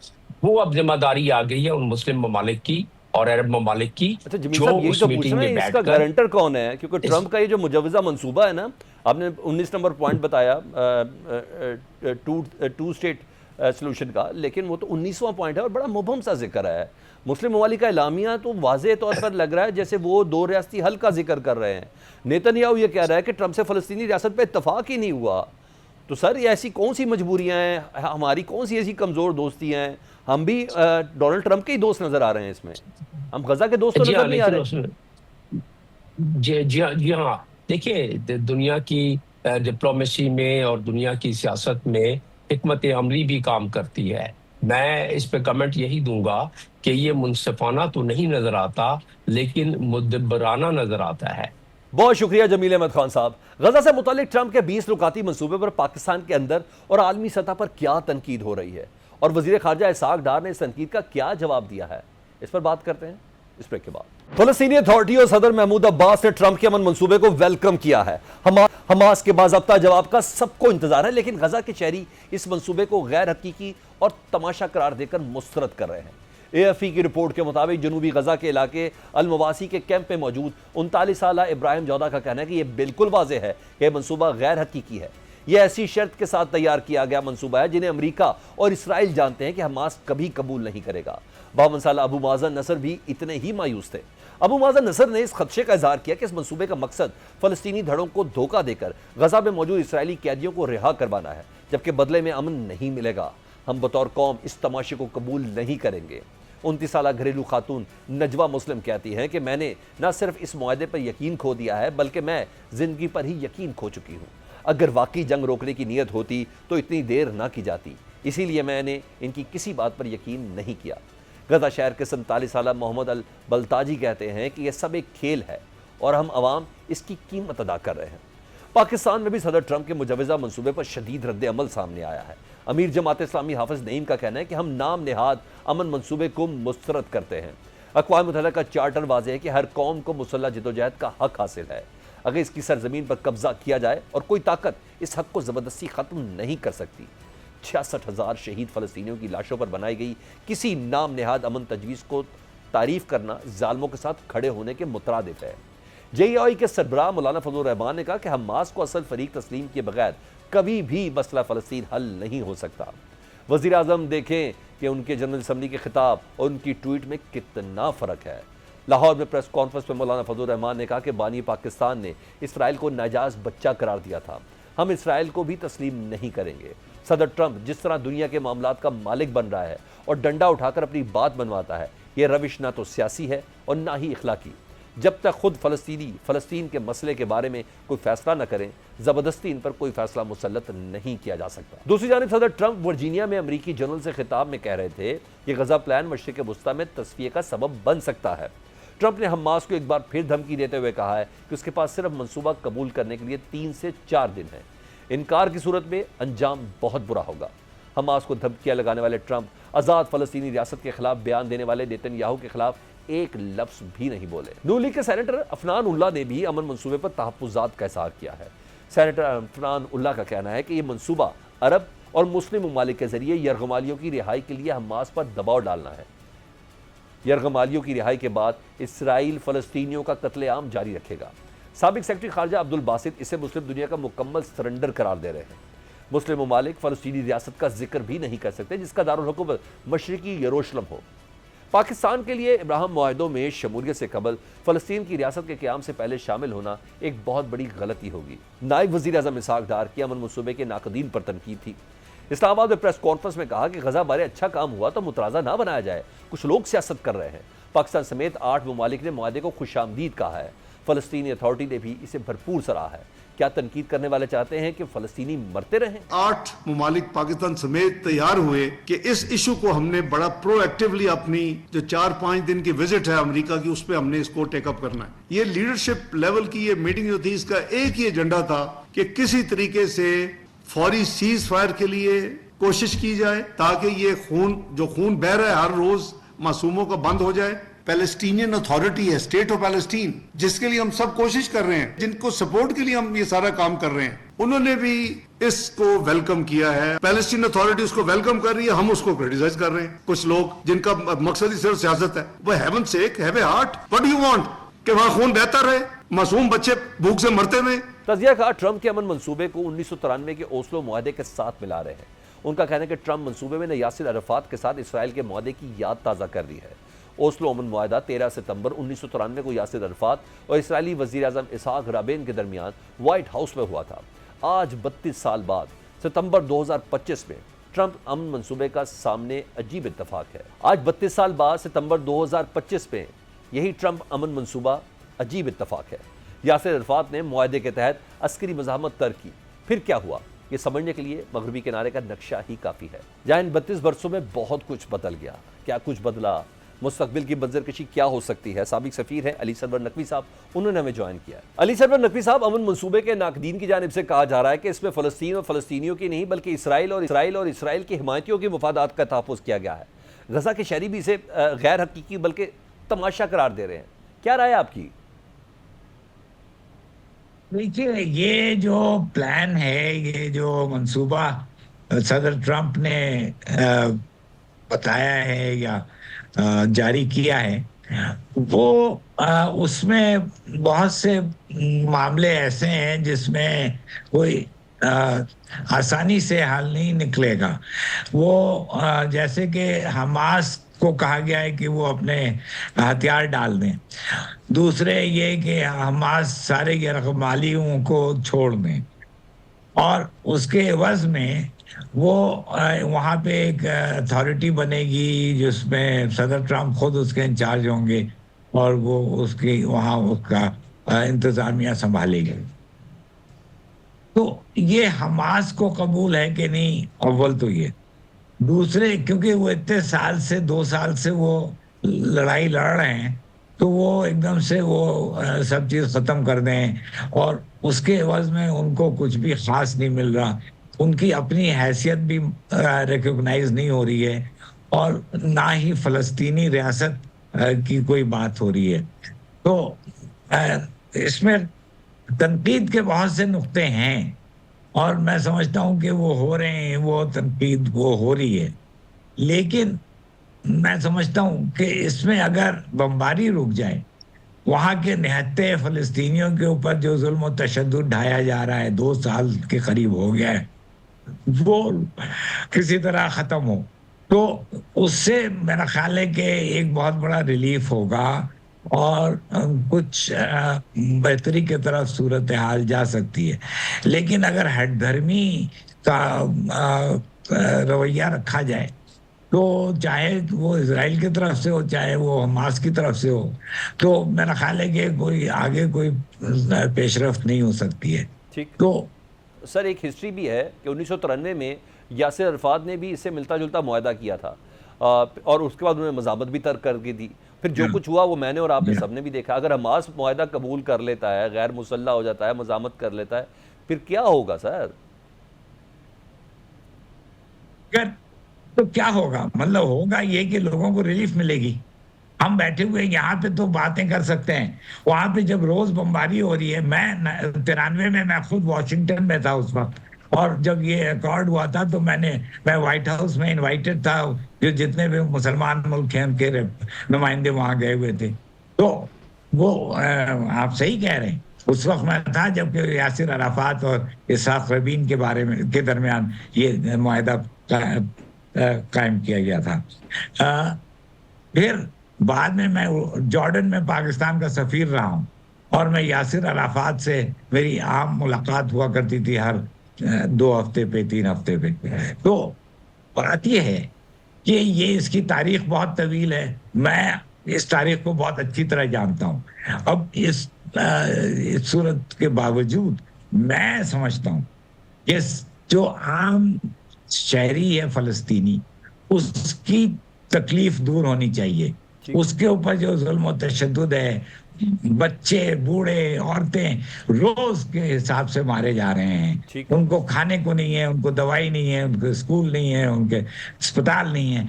وہ اب ذمہ داری آ گئی ہے ان مسلم ممالک کی اور عرب ممالک کی، اچھا جمیل جو صاحب، یہی اس تو پوچھ میٹنگ رہے میں ہیں اس بیٹھ کا کر گارنٹر کون ہے؟ کیونکہ ٹرمپ کا یہ جو مجوزہ منصوبہ ہے نا، آپ نے 19 نمبر پوائنٹ بتایا ٹو اسٹیٹ سلوشن کا، لیکن وہ تو 19واں پوائنٹ ہے اور بڑا مبہم سا ذکر ہے۔ مسلم ممالک کا اعلامیہ تو واضح طور پر لگ رہا ہے جیسے وہ دو ریاستی حل کا ذکر کر رہے ہیں۔ نیتن یاہو یہ کہہ رہا ہے کہ ٹرمپ سے فلسطینی ریاست پہ اتفاق ہی نہیں ہوا۔ تو سر، یہ ایسی کون سی مجبوریاں ہیں، ہماری کون سی ایسی کمزور دوستی ہیں؟ ہم بھی ڈونلڈ ٹرمپ کے ہی دوست نظر آ رہے ہیں اس میں، ہم غزہ کے دوست تو جی ہاں، نظر نہیں آ لیکن رہے۔ اس میں جی ہاں، دیکھیے دنیا کی ڈپلومیسی میں اور دنیا کی سیاست میں حکمت عملی بھی کام کرتی ہے۔ میں اس پہ کمنٹ یہی دوں گا کہ یہ منصفانہ تو نہیں نظر آتا، لیکن مدبرانہ نظر آتا ہے۔ بہت شکریہ جمیل احمد خان صاحب۔ غزہ سے متعلق ٹرمپ کے 20 نکاتی منصوبے پر پاکستان کے اندر اور عالمی سطح پر کیا تنقید ہو رہی ہے، اور وزیر خارجہ اسحاق ڈار نے اس تنقید کا کیا جواب دیا ہے، اس پر بات کرتے ہیں اس بریک کے بعد۔ فلسطینی اتھارٹی اور صدر محمود عباس نے ٹرمپ کے امن منصوبے کو ویلکم کیا ہے۔ حماس کے باضابطہ جواب کا سب کو انتظار ہے، لیکن غزہ کے شہری اس منصوبے کو غیر حقیقی اور تماشا قرار دے کر مسترد کر رہے ہیں۔ اے ایف ای کی رپورٹ کے مطابق جنوبی غزہ کے علاقے المواسی کے کیمپ میں موجود 39 سالہ ابراہیم جودہ کا کہنا ہے کہ یہ بالکل واضح ہے کہ یہ منصوبہ غیر حقیقی ہے۔ یہ ایسی شرط کے ساتھ تیار کیا گیا منصوبہ ہے جنہیں امریکہ اور اسرائیل جانتے ہیں کہ حماس کبھی قبول نہیں کرے گا۔ 52 سالہ ابو مازن نصر بھی اتنے ہی مایوس تھے۔ ابو مازن نصر نے اس خدشے کا اظہار کیا کہ اس منصوبے کا مقصد فلسطینی دھڑوں کو دھوکہ دے کر غزہ میں موجود اسرائیلی قیدیوں کو رہا کروانا ہے، جبکہ بدلے میں امن نہیں ملے گا۔ ہم بطور قوم اس تماشے کو قبول نہیں کریں گے۔ 29 سالہ گھریلو خاتون نجوہ مسلم کہتی ہیں کہ میں نے نہ صرف اس معاہدے پر یقین کھو دیا ہے، بلکہ میں زندگی پر ہی یقین کھو چکی ہوں۔ اگر واقعی جنگ روکنے کی نیت ہوتی تو اتنی دیر نہ کی جاتی، اسی لیے میں نے ان کی کسی بات پر یقین نہیں کیا۔ غزہ شہر کے 47 سالہ محمد البلتاجی کہتے ہیں کہ یہ سب ایک کھیل ہے اور ہم عوام اس کی قیمت ادا کر رہے ہیں۔ پاکستان میں بھی صدر ٹرمپ کے مجوزہ منصوبے پر شدید رد عمل سامنے آیا ہے۔ امیر جماعت اسلامی حافظ نعیم کا کہنا ہے کہ ہم نام نہاد امن منصوبے کو مسترد کرتے ہیں۔ اقوام متحدہ کا چارٹر واضح ہے کہ ہر قوم کو مسلح جدوجہد کا حق حاصل ہے۔ اگر اس کی سرزمین پر قبضہ کیا جائے اور کوئی طاقت اس حق کو زبردستی ختم نہیں کر سکتی۔ 66,000 شہید فلسطینیوں کی لاشوں پر بنائی گئی کسی نام نہاد امن تجویز کو تعریف کرنا ظالموں کے ساتھ کھڑے ہونے کے مترادف ہے۔ جے ای آئی کے سربراہ مولانا فضل الرحمان نے کہا کہ حماس کو اصل فریق تسلیم کیے بغیر کبھی بھی مسئلہ فلسطین حل نہیں ہو سکتا۔ وزیر اعظم دیکھیں کہ ان کے جنرل اسمبلی کے خطاب اور ان کی ٹویٹ میں کتنا فرق ہے۔ لاہور میں پریس کانفرنس میں مولانا فضل الرحمان نے کہا کہ بانی پاکستان نے اسرائیل کو ناجائز بچہ قرار دیا تھا، ہم اسرائیل کو بھی تسلیم نہیں کریں گے۔ صدر ٹرمپ جس طرح دنیا کے معاملات کا مالک بن رہا ہے اور ڈنڈا اٹھا کر اپنی بات بنواتا ہے، یہ روش نہ تو سیاسی ہے اور نہ ہی اخلاقی۔ جب تک خود فلسطین کے مسئلے کے بارے میں کوئی فیصلہ نہ کریں، زبردستی ان پر کوئی فیصلہ مسلط نہیں کیا جا سکتا۔ دوسری جانب صدر ٹرمپ ورجینیا میں امریکی جنرل سے خطاب میں کہہ رہے تھے کہ غزہ پلان مشرق وسطیٰ میں تصفیے کا سبب بن سکتا ہے۔ ٹرمپ نے حماس کو ایک بار پھر دھمکی دیتے ہوئے کہا ہے کہ اس کے پاس صرف منصوبہ قبول کرنے کے لیے 3 سے 4 دن ہیں۔ انکار کی صورت میں انجام بہت برا ہوگا۔ حماس کو دھمکیاں لگانے والے ٹرمپ آزاد فلسطینی ریاست کے خلاف بیان دینے والے نیتن یاہو کے خلاف ایک لفظ بھی نہیں بولے۔ نون لیگ کے سینیٹر عفنان اللہ نے بھی امن منصوبے پر تحفظات کا اظہار کیا ہے۔ سینیٹر عفنان اللہ کا کہنا ہے کہ یہ منصوبہ عرب اور مسلم ممالک کے ذریعے یرغمالیوں کی رہائی کے لیے حماس پر دباؤ ڈالنا ہے۔ یرغمالیوں کی رہائی کے بعد اسرائیل فلسطینیوں کا قتل عام جاری رکھے گا۔ سابق سیکرٹری خارجہ عبد الباسط اسے مسلم دنیا کا مکمل سرنڈر قرار دے رہے ہیں۔ مسلم ممالک فلسطینی ریاست کا ذکر بھی نہیں کر سکتے جس کا دارالحکومت مشرقی یروشلم ہو۔ پاکستان کے لیے ابراہم معاہدوں میں شمولیت سے قبل فلسطین کی ریاست کے قیام سے پہلے شامل ہونا ایک بہت بڑی غلطی ہوگی۔ نائب وزیر اعظم اسحاق ڈار کی امن منصوبے کے ناقدین پر تنقید تھی۔ اسلام آباد میں پریس کانفرنس میں کہا کہ غزہ بارے اچھا کام ہوا تو مترازہ نہ بنایا جائے، کچھ لوگ سیاست کر رہے ہیں۔ پاکستان سمیت 8 ممالک نے معاہدے کو خوش آمدید کہا ہے۔ فلسطینی اتھارٹی نے بھی اسے بھرپور سراہا ہے۔ کیا تنقید کرنے والے چاہتے ہیں کہ فلسطینی مرتے رہیں؟ 8 ممالک پاکستان سمیت تیار ہوئے کہ اس ایشو کو ہم نے بڑا پرو ایکٹیولی اپنی جو 4-5 دن کی وزٹ ہے امریکہ کی اس پہ ہم نے اس کو ٹیک اپ کرنا ہے. یہ لیڈرشپ لیول کی یہ میٹنگ جو تھی اس کا ایک ہی ایجنڈا تھا کہ کسی طریقے سے فوری سیز فائر کے لیے کوشش کی جائے تاکہ یہ خون بہ رہا ہے ہر روز معصوموں کا بند ہو جائے. پیلسٹینین اتھارٹی ہے اسٹیٹ آف پیلسٹین جس کے لیے ہم سب کوشش کر رہے ہیں, جن کو سپورٹ کے لیے ہم یہ سارا کام کر رہے ہیں, انہوں نے بھی اس کو ویلکم کیا ہے. پیلسٹین اتھارٹی اس کو ویلکم کر رہی ہے, ہم اس کو کریٹیسائز کر رہے ہیں. کچھ لوگ جن کا مقصد ہی صرف سیاست ہے, وہ heaven sake have a heart, what do you want کہ وہاں خون بہتا رہے, معصوم بچے بھوک سے مرتے ہوئے. تجزیہ کار ٹرمپ کے امن منصوبے کو 1993 کے اوسلو معاہدے کے ساتھ ملا رہے ہیں. ان کا کہنا ہے کہ ٹرمپ منصوبے میں نے یاسر عرفات کے ساتھ اسرائیل کے معاہدے کی یاد تازہ کر دی ہے. اوسلو امن معاہدہ 13 ستمبر 1993 کو یاسر عرفات اور اسرائیلی وزیر اعظم اسحاق رابین کے درمیان وائٹ ہاؤس میں ہوا تھا. آج 32 سال بعد ستمبر 2025 میں ٹرمپ امن منصوبے کا سامنے عجیب اتفاق ہے. آج 32 سال بعد ستمبر 2025 میں یہی ٹرمپ امن منصوبہ عجیب اتفاق ہے. یاسر عرفات نے معاہدے کے تحت عسکری مزاحمت ترک کی. پھر کیا ہوا یہ سمجھنے کے لیے مغربی کنارے کا نقشہ ہی کافی ہے. جہاں ان 32 برسوں میں بہت کچھ بدل گیا. کیا کچھ بدلا؟ مستقبل کی منظر کشی کیا ہو سکتی ہے؟ سابق سفیر ہیں علی سرور نقوی صاحب, انہوں نے ہمیں جوائن کیا ہے. علی سرور نقوی صاحب, امن منصوبے کے ناقدین کی جانب سے کہا جا رہا ہے کہ اس میں فلسطین اور فلسطینیوں کی نہیں بلکہ اسرائیل کے حمایتیوں کے مفادات کا تحفظ کیا گیا ہے. غزہ کے شہری بھی اسے غیر حقیقی بلکہ تماشا قرار دے رہے ہیں. کیا رائے آپ کی؟ دیکھیے, یہ جو پلان ہے, یہ جو منصوبہ صدر ٹرمپ نے بتایا ہے یا جاری کیا ہے, وہ اس میں بہت سے معاملے ایسے ہیں جس میں کوئی آسانی سے حل نہیں نکلے گا. وہ جیسے کہ حماس کو کہا گیا ہے کہ وہ اپنے ہتھیار ڈال دیں. دوسرے یہ کہ حماس سارے یرغمالیوں کو چھوڑ دیں, اور اس کے عوض میں وہ وہاں پہ ایک اتھارٹی بنے گی جس میں صدر ٹرمپ خود اس کے انچارج ہوں گے اور وہ اس کی وہاں اس کا انتظامیہ سنبھالے گی. تو یہ حماس کو قبول ہے کہ نہیں, اول تو یہ. دوسرے, کیونکہ وہ اتنے سال سے 2 سال سے وہ لڑائی لڑ رہے ہیں, تو وہ ایک دم سے وہ سب چیز ختم کر دیں, اور اس کے عوض میں ان کو کچھ بھی خاص نہیں مل رہا. ان کی اپنی حیثیت بھی ریکگنائز نہیں ہو رہی ہے, اور نہ ہی فلسطینی ریاست کی کوئی بات ہو رہی ہے. تو اس میں تنقید کے بہت سے نقطے ہیں, اور میں سمجھتا ہوں کہ وہ ہو رہے ہیں, وہ تنقید وہ ہو رہی ہے. لیکن میں سمجھتا ہوں کہ اس میں اگر بمباری رک جائے, وہاں کے نہتے فلسطینیوں کے اوپر جو ظلم و تشدد ڈھایا جا رہا ہے, 2 سال کے قریب ہو گیا ہے, وہ کسی طرح ختم ہو, تو اس سے میرا خیال ہے کہ ایک بہت بڑا ریلیف ہوگا اور کچھ بہتری کی طرف صورتحال جا سکتی ہے. لیکن اگر ہٹ دھرمی کا رویہ رکھا جائے, تو چاہے وہ اسرائیل کی طرف سے ہو چاہے وہ حماس کی طرف سے ہو, تو میرا خیال ہے کہ کوئی آگے کوئی پیش رفت نہیں ہو سکتی ہے. ٹھیک. تو سر, ایک ہسٹری بھی ہے کہ 1993 میں یاسر عرفات نے بھی اس سے ملتا جلتا معاہدہ کیا تھا, اور اس کے بعد انہوں نے مزاحمت بھی ترک کر کے دی. پھر جو کچھ ہوا وہ میں نے اور آپ نے سب نے بھی دیکھا. اگر حماس معاہدہ قبول کر لیتا ہے, غیر مسلح ہو جاتا ہے, مزاحمت کر لیتا ہے, پھر کیا ہوگا سر؟ تو کیا ہوگا؟ مطلب ہوگا یہ کہ لوگوں کو ریلیف ملے گی. ہم بیٹھے ہوئے یہاں پہ تو باتیں کر سکتے ہیں, وہاں پہ جب روز بمباری ہو رہی ہے, میں 93 میں خود واشنگٹن میں تھا اس وقت, اور جب یہ ریکارڈ ہوا تھا تو میں وائٹ ہاؤس میں انوائٹڈ تھا, جو جتنے بھی مسلمان ملک ہیں ان کے نمائندے وہاں گئے ہوئے تھے. تو وہ آپ صحیح کہہ رہے ہیں, اس وقت میں تھا جب کہ یاسر عرفات اور اسحاق رابین کے درمیان یہ معاہدہ قائم کیا گیا تھا. پھر بعد میں جارڈن میں پاکستان کا سفیر رہا ہوں, اور میں یاسر عرفات سے میری عام ملاقات ہوا کرتی تھی ہر 2 ہفتے پہ 3 ہفتے پہ. تو بات یہ ہے کہ یہ اس کی تاریخ بہت طویل ہے, میں اس تاریخ کو بہت اچھی طرح جانتا ہوں. اب اس صورت کے باوجود میں سمجھتا ہوں کہ جو عام شہری ہے فلسطینی اس کی تکلیف دور ہونی چاہیے. اس کے اوپر جو ظلم و تشدد ہے, بچے بوڑھے عورتیں روز کے حساب سے مارے جا رہے ہیں, ان کو کھانے کو نہیں ہے, ان کو دوائی نہیں ہے, ان کو اسکول نہیں ہے, ان کے اسپتال نہیں ہے,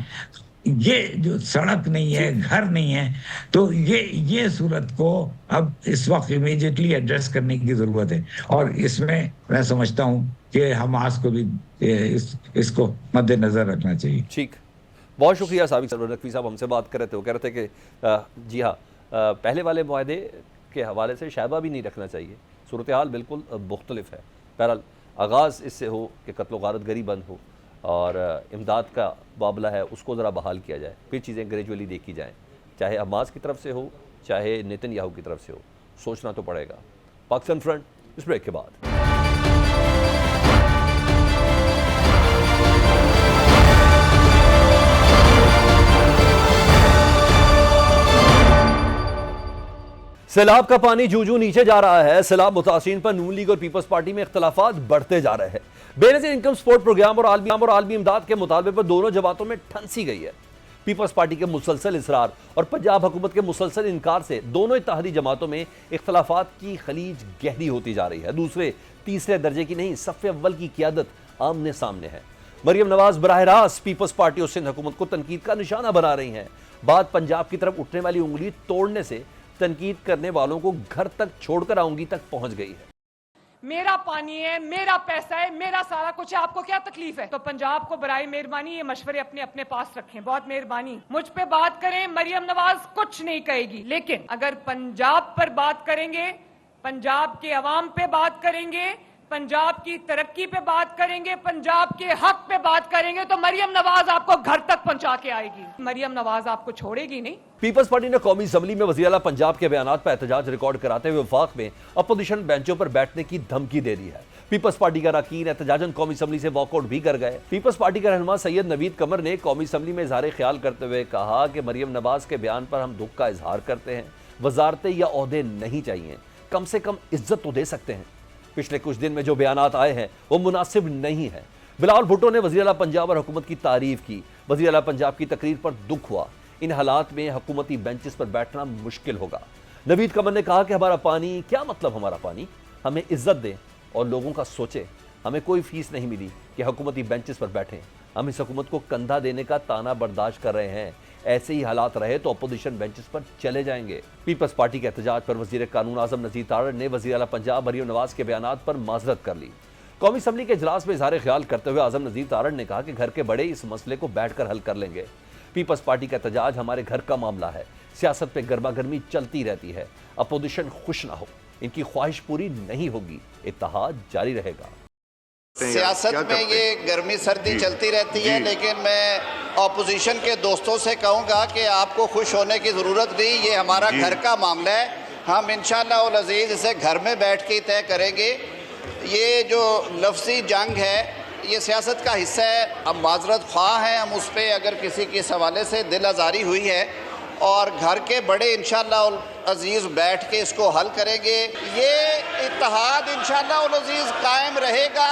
یہ جو سڑک نہیں ہے, گھر نہیں ہے, تو یہ صورت کو اب اس وقت امیڈیٹلی ایڈریس کرنے کی ضرورت ہے. اور اس میں سمجھتا ہوں کہ حماس کو بھی اس کو مد نظر رکھنا چاہیے. ٹھیک, بہت شکریہ سابق سرور نقوی صاحب, ہم سے بات کر رہے تھے. وہ کہہ رہے تھے کہ جی ہاں, پہلے والے معاہدے کے حوالے سے شائبہ بھی نہیں رکھنا چاہیے, صورتحال بالکل مختلف ہے. بہرحال آغاز اس سے ہو کہ قتل و غارت گری بند ہو, اور امداد کا معاملہ ہے اس کو ذرا بحال کیا جائے, پھر چیزیں گریجولی دیکھی جائیں, چاہے حماس کی طرف سے ہو چاہے نیتن یاہو کی طرف سے ہو. سوچنا تو پڑے گا. پاکستان فرنٹ اس بریک کے بعد. سیلاب کا پانی جو نیچے جا رہا ہے, سیلاب متاثرین پر نون لیگ اور پیپلز پارٹی میں اختلافات بڑھتے جا رہے ہیں. بے نظیر انکم سپورٹ پروگرام اور عالمی امداد کے مطالبے پر دونوں جماعتوں میں ٹھنسی گئی ہے. پیپلز پارٹی کے مسلسل اصرار اور پنجاب حکومت کے مسلسل انکار سے دونوں اتحادی جماعتوں میں اختلافات کی خلیج گہری ہوتی جا رہی ہے. دوسرے تیسرے درجے کی نہیں, صف اول کی قیادت آمنے سامنے ہے. مریم نواز براہ راست پیپلز پارٹی اور سندھ حکومت کو تنقید کا نشانہ بنا رہی ہیں. بات پنجاب کی طرف اٹھنے والی انگلی توڑنے سے تنقید کرنے والوں کو گھر تک چھوڑ کر آؤں گی تک پہنچ گئی ہے. میرا پانی ہے, میرا پیسہ ہے, میرا سارا کچھ ہے, آپ کو کیا تکلیف ہے؟ تو پنجاب کو برائے مہربانی یہ مشورے اپنے پاس رکھیں, بہت مہربانی. مجھ پہ بات کریں, مریم نواز کچھ نہیں کہے گی, لیکن اگر پنجاب پر بات کریں گے, پنجاب کے عوام پہ بات کریں گے, پنجاب کی ترقی پہ بات کریں گے, پنجاب کے حق پہ بات کریں گے, تو مریم نواز آپ کو گھر تک پہنچا کے آئے گی. مریم نواز آپ کو چھوڑے گی نہیں. پیپلز پارٹی نے قومی اسمبلی میں وزیر اعلیٰ پنجاب کے بیانات پر احتجاج ریکارڈ کراتے ہوئے وفاق میں اپوزیشن بینچوں پر بیٹھنے کی دھمکی دے دی ہے. پیپلز پارٹی کا اراکین احتجاجاً قومی اسمبلی سے واک آؤٹ بھی کر گئے. پیپلز پارٹی کے رہنما سید نوید قمر نے قومی اسمبلی میں اظہار خیال کرتے ہوئے کہا کہ مریم نواز کے بیان پر ہم دکھ کا اظہار کرتے ہیں. وزارتیں یا عہدے نہیں چاہیے, کم سے کم عزت تو دے سکتے ہیں. پچھلے کچھ دن میں جو بیانات آئے ہیں وہ مناسب نہیں ہے. بلاول بھٹو نے وزیر اعلیٰ پنجاب اور حکومت کی تعریف کی. وزیر اعلیٰ پنجاب کی تقریر پر دکھ ہوا. ان حالات میں حکومتی بینچز پر بیٹھنا مشکل ہوگا. نوید قمر نے کہا کہ ہمارا پانی, کیا مطلب ہمارا پانی, ہمیں عزت دیں اور لوگوں کا سوچیں. ہمیں کوئی فیس نہیں ملی کہ حکومتی بینچز پر بیٹھیں. ہم اس حکومت کو کندھا دینے کا تانا برداشت کر رہے ہیں. ایسے ہی حالات رہے تو اپوزیشن بینچز پر چلے جائیں گے. پیپلز پارٹی کے احتجاج پر وزیر قانون اعظم نذیر تارڑ نے وزیر اعلیٰ پنجاب مریم نواز کے بیانات پر معذرت کر لی. قومی اسمبلی کے اجلاس میں اظہار خیال کرتے ہوئے اعظم نذیر تارڑ نے کہا کہ گھر کے بڑے اس مسئلے کو بیٹھ کر حل کر لیں گے. پیپلز پارٹی کا احتجاج ہمارے گھر کا معاملہ ہے. سیاست پہ گرما گرمی چلتی رہتی ہے. اپوزیشن خوش نہ ہو, ان کی خواہش پوری نہیں ہوگی. اتحاد جاری رہے گا. سیاست میں یہ گرمی سردی چلتی رہتی ہے, لیکن میں اپوزیشن کے دوستوں سے کہوں گا کہ آپ کو خوش ہونے کی ضرورت نہیں. یہ ہمارا گھر کا معاملہ ہے. ہم انشاءاللہ العزیز اسے گھر میں بیٹھ کے طے کریں گے. یہ جو لفظی جنگ ہے یہ سیاست کا حصہ ہے. ہم معذرت خواہ ہیں, ہم اس پہ اگر کسی کے حوالے سے دل آزاری ہوئی ہے, اور گھر کے بڑے انشاءاللہ العزیز بیٹھ کے اس کو حل کریں گے. یہ اتحاد انشاءاللہ العزیز قائم رہے گا.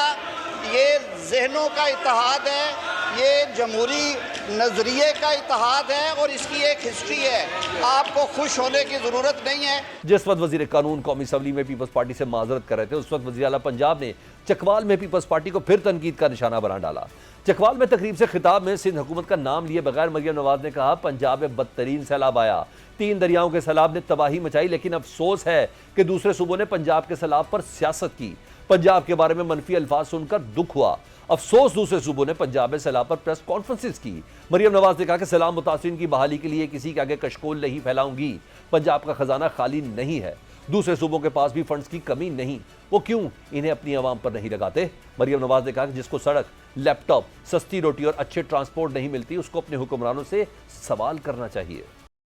یہ ذہنوں کا اتحاد ہے, یہ جمہوری نظریے کا اتحاد ہے, اور اس کی ایک ہسٹری ہے. آپ کو خوش ہونے کی ضرورت نہیں ہے. جس وقت وزیر قانون قومی اسمبلی میں پیپلز پارٹی سے معذرت کر رہے تھے, اس وقت وزیر اعلیٰ پنجاب نے چکوال میں پیپلز پارٹی کو پھر تنقید کا نشانہ بنا ڈالا. چکوال میں تقریب سے خطاب میں سندھ حکومت کا نام لیے بغیر مریم نواز نے کہا, پنجاب میں بدترین سیلاب آیا. 3 دریاؤں کے سیلاب نے تباہی مچائی, لیکن افسوس ہے کہ دوسرے صوبوں نے پنجاب کے سیلاب پر سیاست کی. پنجاب کے بارے میں منفی الفاظ سن کر دکھ ہوا. افسوس دوسرے صوبوں نے پنجاب میں سیلاب پر پریس کانفرنسز کی. مریم نواز نے کہا کہ سیلاب متاثرین کی بحالی کے لیے کسی کے آگے کشکول نہیں پھیلاؤں گی. پنجاب کا خزانہ خالی نہیں ہے. دوسرے صوبوں کے پاس بھی فنڈز کی کمی نہیں, وہ کیوں انہیں اپنی عوام پر نہیں لگاتے. مریم نواز نے کہا کہ جس کو سڑک, لیپ ٹاپ, سستی روٹی اور اچھے ٹرانسپورٹ نہیں ملتی, اس کو اپنے حکمرانوں سے سوال کرنا چاہیے.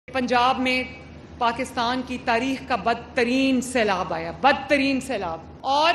پنجاب میں پاکستان کی تاریخ کا بدترین سیلاب آیا, بدترین سیلاب, اور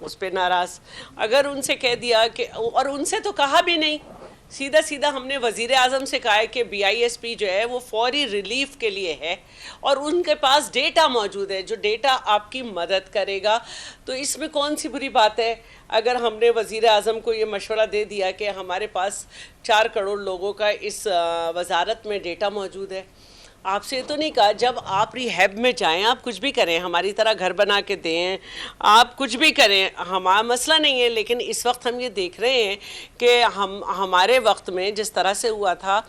اس پہ ناراض. اگر ان سے کہہ دیا کہ, اور ان سے تو کہا بھی نہیں, سیدھا سیدھا ہم نے وزیر اعظم سے کہا ہے کہ BISP جو ہے وہ فوری ریلیف کے لیے ہے, اور ان کے پاس ڈیٹا موجود ہے جو ڈیٹا آپ کی مدد کرے گا. تو اس میں کون سی بری بات ہے اگر ہم نے وزیر اعظم کو یہ مشورہ دے دیا کہ ہمارے پاس 4 کروڑ لوگوں کا اس وزارت میں ڈیٹا موجود ہے. آپ سے تو نہیں کہا جب آپ ریہیب میں جائیں آپ کچھ بھی کریں, ہماری طرح گھر بنا کے دیں, آپ کچھ بھی کریں, ہمارا مسئلہ نہیں ہے. لیکن اس وقت ہم یہ دیکھ رہے ہیں کہ ہمارے وقت میں جس طرح سے ہوا تھا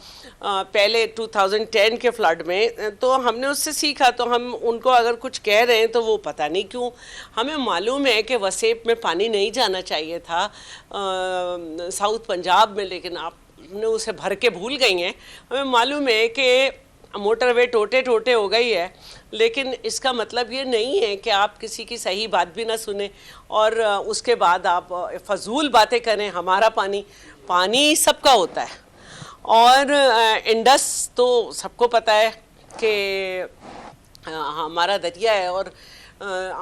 پہلے 2010 کے فلڈ میں, تو ہم نے اس سے سیکھا. تو ہم ان کو اگر کچھ کہہ رہے ہیں تو وہ پتہ نہیں کیوں, ہمیں معلوم ہے کہ وسیپ میں پانی نہیں جانا چاہیے تھا ساؤتھ پنجاب میں, لیکن آپ نے اسے بھر کے بھول گئی ہیں. ہمیں معلوم ہے کہ موٹر وے ٹوٹے ہو گئی ہے, لیکن اس کا مطلب یہ نہیں ہے کہ آپ کسی کی صحیح بات بھی نہ سنیں اور اس کے بعد آپ فضول باتیں کریں. ہمارا پانی سب کا ہوتا ہے, اور انڈس تو سب کو پتہ ہے کہ ہمارا دریا ہے, اور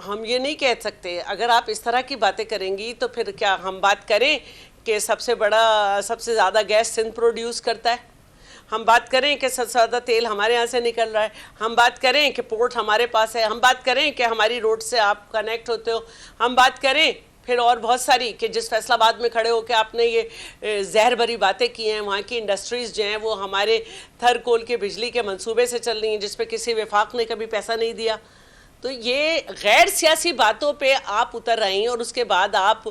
ہم یہ نہیں کہہ سکتے. اگر آپ اس طرح کی باتیں کریں گی تو پھر کیا ہم بات کریں کہ سب سے زیادہ گیس سندھ پروڈیوس کرتا ہے, ہم بات کریں کہ سب سے زیادہ تیل ہمارے یہاں سے نکل رہا ہے, ہم بات کریں کہ پورٹ ہمارے پاس ہے, ہم بات کریں کہ ہماری روڈ سے آپ کنیکٹ ہوتے ہو, ہم بات کریں پھر اور بہت ساری کہ جس فیصل آباد میں کھڑے ہو کے آپ نے یہ زہر بھری باتیں کی ہیں, وہاں کی انڈسٹریز جو ہیں وہ ہمارے تھر کول کے بجلی کے منصوبے سے چل رہی ہیں جس پہ کسی وفاق نے کبھی پیسہ نہیں دیا. تو یہ غیر سیاسی باتوں پہ آپ اتر رہے ہیں, اور اس کے بعد آپ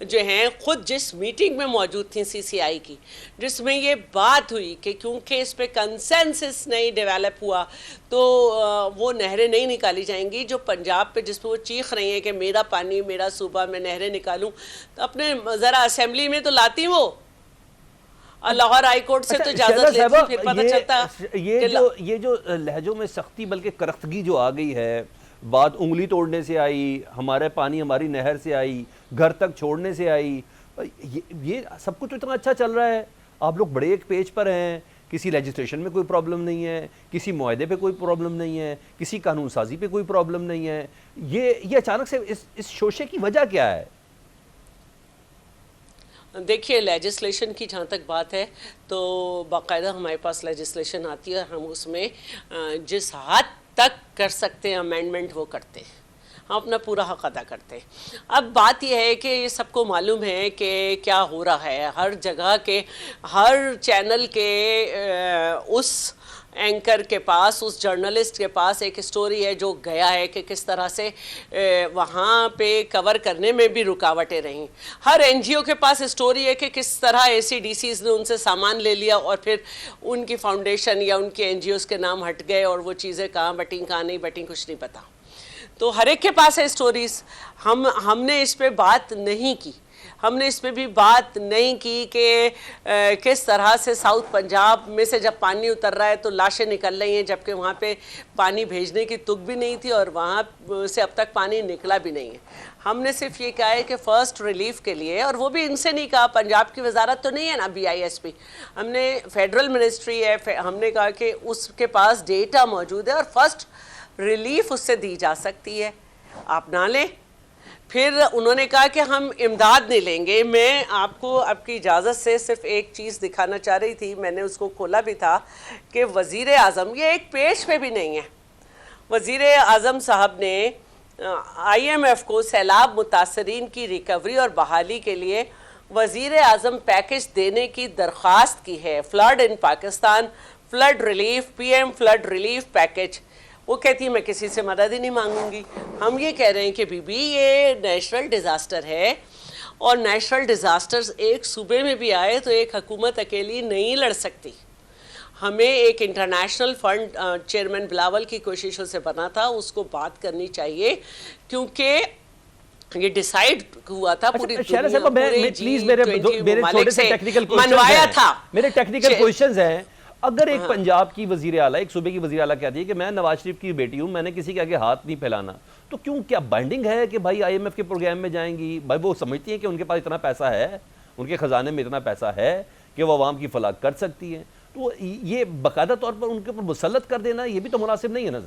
جو ہیں خود جس میٹنگ میں موجود تھیں CCI کی, جس میں یہ بات ہوئی کہ کیونکہ اس پہ کنسنسس نہیں ڈیولپ ہوا تو وہ نہریں نہیں نکالی جائیں گی. جو پنجاب پہ جس پہ وہ چیخ رہی ہیں کہ میرا پانی میرا صوبہ میں نہریں نکالوں, تو اپنے ذرا اسمبلی میں تو لاتی وہ, لاہور ہائی کورٹ سے تو اجازت لیتی, پھر پتہ چلتا. یہ جو لہجوں میں سختی بلکہ کرختگی جو آ گئی ہے, بات انگلی توڑنے سے آئی, ہمارے پانی ہماری نہر سے آئی, گھر تک چھوڑنے سے آئی, یہ سب کچھ اتنا اچھا چل رہا ہے, آپ لوگ بڑے ایک پیج پر ہیں, کسی لیجسلیشن میں کوئی پرابلم نہیں ہے, کسی معاہدے پہ کوئی پرابلم نہیں ہے, کسی قانون سازی پہ کوئی پرابلم نہیں ہے. یہ اچانک سے اس شوشے کی وجہ کیا ہے؟ دیکھیے لیجسلیشن کی جہاں تک بات ہے تو باقاعدہ ہمارے پاس لیجسلیشن آتی ہے, ہم اس میں جس حد تک کر سکتے ہیں امینڈمنٹ وہ کرتے ہیں, ہم اپنا پورا حق ادا کرتے ہیں. اب بات یہ ہے کہ یہ سب کو معلوم ہے کہ کیا ہو رہا ہے, ہر جگہ کے ہر چینل کے اس اینکر کے پاس, اس جرنلسٹ کے پاس ایک سٹوری ہے جو گیا ہے کہ کس طرح سے وہاں پہ کور کرنے میں بھی رکاوٹیں رہیں. ہر NGO کے پاس سٹوری ہے کہ کس طرح ACDCs نے ان سے سامان لے لیا اور پھر ان کی فاؤنڈیشن یا ان کے NGOs کے نام ہٹ گئے اور وہ چیزیں کہاں بٹیں کہاں نہیں بٹیں کچھ نہیں پتا. تو ہر ایک کے پاس ہے سٹوریز. ہم نے اس پہ بات نہیں کی, ہم نے اس پہ بھی بات نہیں کی کہ کس طرح سے ساؤتھ پنجاب میں سے جب پانی اتر رہا ہے تو لاشیں نکل رہی ہیں, جبکہ وہاں پہ پانی بھیجنے کی تک بھی نہیں تھی اور وہاں سے اب تک پانی نکلا بھی نہیں ہے. ہم نے صرف یہ کہا ہے کہ فرسٹ ریلیف کے لیے, اور وہ بھی ان سے نہیں کہا, پنجاب کی وزارت تو نہیں ہے نا BISP, ہم نے فیڈرل منسٹری ہے, ہم نے کہا کہ اس کے پاس ڈیٹا موجود ہے اور فرسٹ ریلیف اس سے دی جا سکتی ہے, آپ نہ لیں. پھر انہوں نے کہا کہ ہم امداد نہیں لیں گے. میں آپ کو آپ کی اجازت سے صرف ایک چیز دکھانا چاہ رہی تھی, میں نے اس کو کھولا بھی تھا کہ وزیر اعظم, یہ ایک پیج پہ بھی نہیں ہے, وزیر اعظم صاحب نے IMF کو سیلاب متاثرین کی ریکوری اور بحالی کے لیے وزیر اعظم پیکج دینے کی درخواست کی ہے. Flood in Pakistan, flood relief, PM flood relief package. وہ کہتی ہے میں کسی سے مدد ہی نہیں مانگوں گی. ہم یہ کہہ رہے ہیں کہ بی یہ نیشنل ڈیزاسٹر ہے, اور نیشنل ڈیزاسٹرز ایک صوبے میں بھی آئے تو ایک حکومت اکیلی نہیں لڑ سکتی. ہمیں ایک انٹرنیشنل فنڈ چیئرمین بلاول کی کوششوں سے بنا تھا, اس کو بات کرنی چاہیے کیونکہ یہ ڈیسائیڈ ہوا تھا پوری دنیا, پورے G20 ممالک سے منوایا تھا. میرے ٹیکنیکل کوئسچنز ہیں. اگر ایک پنجاب کی وزیر اعلیٰ, ایک صوبے کی وزیر اعلیٰ کہتی ہے کہ میں نواز شریف کی بیٹی ہوں, میں نے کسی کے آگے ہاتھ نہیں پھیلانا, تو کیوں, کیا بائنڈنگ ہے کہ بھائی IMF کے پروگرام میں جائیں گی؟ بھائی وہ سمجھتی ہیں کہ ان کے پاس اتنا پیسہ ہے, ان کے خزانے میں اتنا پیسہ ہے کہ وہ عوام کی فلاح کر سکتی ہیں, تو یہ باقاعدہ طور پر ان کے اوپر مسلط کر دینا یہ بھی تو مناسب نہیں ہے نا.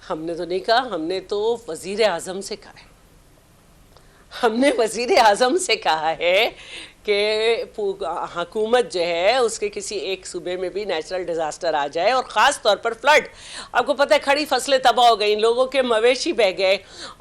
ہم نے تو نہیں کہا, ہم نے تو وزیر اعظم سے کہا ہے. ہم نے وزیر اعظم سے کہا ہے کہ حکومت جو ہے اس کے کسی ایک صوبے میں بھی نیچرل ڈیزاسٹر آ جائے اور خاص طور پر فلڈ. آپ کو پتہ ہے کھڑی فصلیں تباہ ہو گئیں, لوگوں کے مویشی بہہ گئے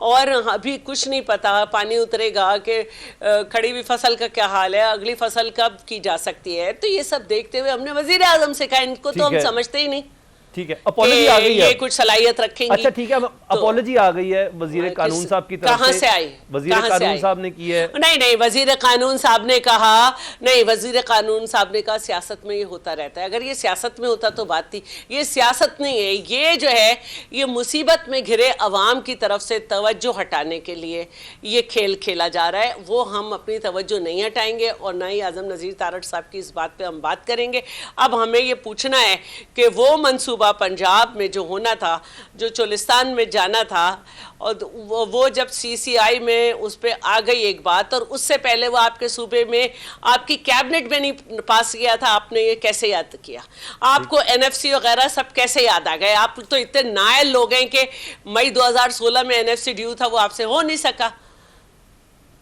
اور ابھی کچھ نہیں پتا پانی اترے گا کہ کھڑی ہوئی فصل کا کیا حال ہے, اگلی فصل کب کی جا سکتی ہے. تو یہ سب دیکھتے ہوئے ہم نے وزیر اعظم سے کہا ان کو تو ہم سمجھتے ہی نہیں ٹھیک ہے, اپالوجی آ گئی ہے, یہ کچھ صلاحیت رکھیں گی. اچھا ٹھیک ہے, اپالوجی آ گئی ہے وزیر قانون صاحب کی طرف سے. کہاں سے آئی؟ وزیر قانون صاحب نے کی ہے. نہیں, وزیر قانون صاحب نے کہا نہیں, وزیر قانون صاحب نے کہا سیاست میں یہ ہوتا رہتا ہے. اگر یہ سیاست میں ہوتا تو بات تھی, یہ سیاست نہیں ہے. یہ جو ہے یہ مصیبت میں گھرے عوام کی طرف سے توجہ ہٹانے کے لیے یہ کھیل کھیلا جا رہا ہے. وہ ہم اپنی توجہ نہیں ہٹائیں گے اور نہ ہی اعظم نذیر تارڑ صاحب کی اس بات پہ ہم بات کریں گے. اب ہمیں یہ پوچھنا ہے کہ وہ منصوبہ پنجاب میں جو ہونا تھا, جو چولستان میں جانا تھا, اور وہ جب سی سی آئی میں اس پہ آ گئی ایک بات, اور اس سے پہلے وہ آپ کے صوبے میں آپ کی کیبنٹ میں نہیں پاس کیا تھا, آپ نے یہ کیسے یاد کیا؟ آپ کو این ایف سی وغیرہ سب کیسے یاد آ گئے؟ آپ تو اتنے نائل لوگ ہیں کہ مئی 2016 میں این ایف سی ڈیو تھا, وہ آپ سے ہو نہیں سکا.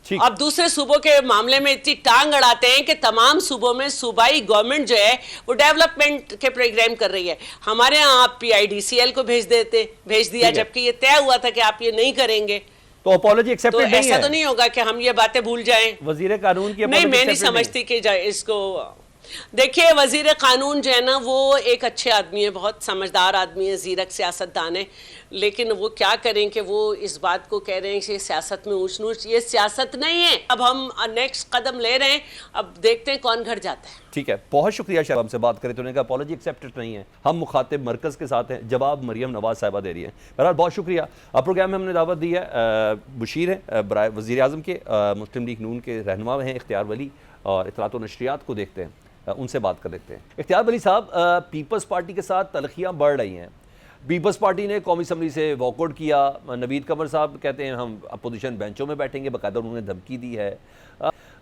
اب دوسرے صوبوں کے معاملے میں اتنی ٹانگ اڑاتے ہیں کہ تمام صوبوں میں صوبائی گورنمنٹ جو ہے وہ ڈیولپمنٹ کے پروگرام کر رہی ہے. ہمارے ہاں آپ پی آئی ڈی سی ایل کو بھیج دیا, جبکہ یہ طے ہوا تھا کہ آپ یہ نہیں کریں گے. تو اپالوجی ایکسپٹڈ نہیں ہے. ایسا تو نہیں ہوگا کہ ہم یہ باتیں بھول جائیں. وزیر قانون کی نہیں, میں نہیں سمجھتی کہ اس کو دیکھیے. وزیر قانون جو ہے نا وہ ایک اچھے آدمی ہے, بہت سمجھدار آدمی ہے, زیرک سیاستدان ہے, لیکن وہ کیا کریں کہ وہ اس بات کو کہہ رہے ہیں کہ سیاست میں اونچ نیچ, یہ سیاست نہیں ہے. اب ہم نیکسٹ قدم لے رہے ہیں, اب دیکھتے ہیں کون گھر جاتا ہے. ٹھیک ہے, بہت شکریہ. شاہ ہم سے بات کریں تو انہوں نے کہا اپالوجی ایکسپٹڈ نہیں ہے, ہم مخاطب مرکز کے ساتھ ہیں. جواب مریم نواز صاحبہ دے رہی ہیں. بہرحال بہت شکریہ. اب پروگرام میں ہم نے دعوت دی ہے, بشیر ہیں برائے وزیر اعظم کے, مسلم لیگ نون کے رہنما ہیں اختیار ولی, اور اطلاعات و نشریات کو دیکھتے ہیں, ان سے بات کر لیتے ہیں. اختیار ولی صاحب, پیپلز پارٹی کے ساتھ تلخیاں بڑھ رہی ہیں. پیپلز پارٹی نے قومی اسمبلی سے واک آؤٹ کیا. نوید قمر صاحب کہتے ہیں ہم اپوزیشن بینچوں میں بیٹھیں گے, باقاعدہ انہوں نے دھمکی دی ہے.